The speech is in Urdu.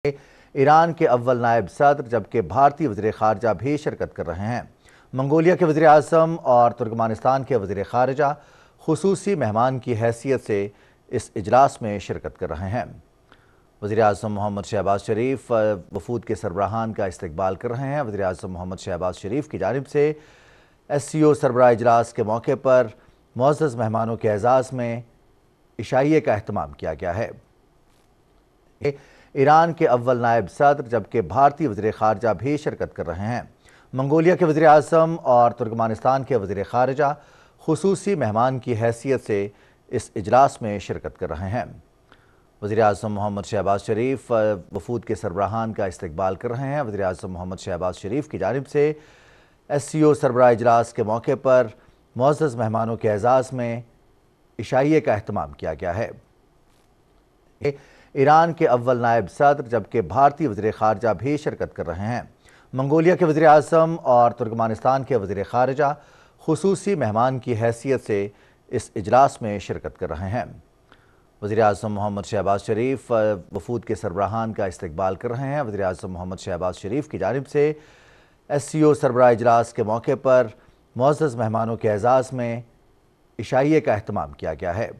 ایران کے اول نائب صدر جبکہ بھارتی وزیر خارجہ بھی شرکت کر رہے ہیں۔ منگولیا کے وزیر اعظم اور ترکمانستان کے وزیر خارجہ خصوصی مہمان کی حیثیت سے اس اجلاس میں شرکت کر رہے ہیں۔ وزیر اعظم محمد شہباز شریف وفود کے سربراہان کا استقبال کر رہے ہیں۔ وزیر اعظم محمد شہباز شریف کی جانب سے ایس سی او سربراہ اجلاس کے موقع پر معزز مہمانوں کے اعزاز میں عشائیے کا اہتمام کیا گیا ہے۔ ایران کے اول نائب صدر جبکہ بھارتی وزیر خارجہ بھی شرکت کر رہے ہیں۔ منگولیا کے وزیر اعظم اور ترکمانستان کے وزیر خارجہ خصوصی مہمان کی حیثیت سے اس اجلاس میں شرکت کر رہے ہیں۔ وزیر اعظم محمد شہباز شریف وفود کے سربراہان کا استقبال کر رہے ہیں۔ وزیر اعظم محمد شہباز شریف کی جانب سے ایس سی او سربراہ اجلاس کے موقع پر معزز مہمانوں کے اعزاز میں عشائیے کا اہتمام کیا گیا ہے۔ ایران کے اول نائب صدر جبکہ بھارتی وزیر خارجہ بھی شرکت کر رہے ہیں۔ منگولیا کے وزیر اعظم اور ترکمانستان کے وزیر خارجہ خصوصی مہمان کی حیثیت سے اس اجلاس میں شرکت کر رہے ہیں۔ وزیر اعظم محمد شہباز شریف وفود کے سربراہان کا استقبال کر رہے ہیں۔ وزیر اعظم محمد شہباز شریف کی جانب سے ایس سی او سربراہ اجلاس کے موقع پر معزز مہمانوں کے اعزاز میں عشائیے کا اہتمام کیا گیا ہے۔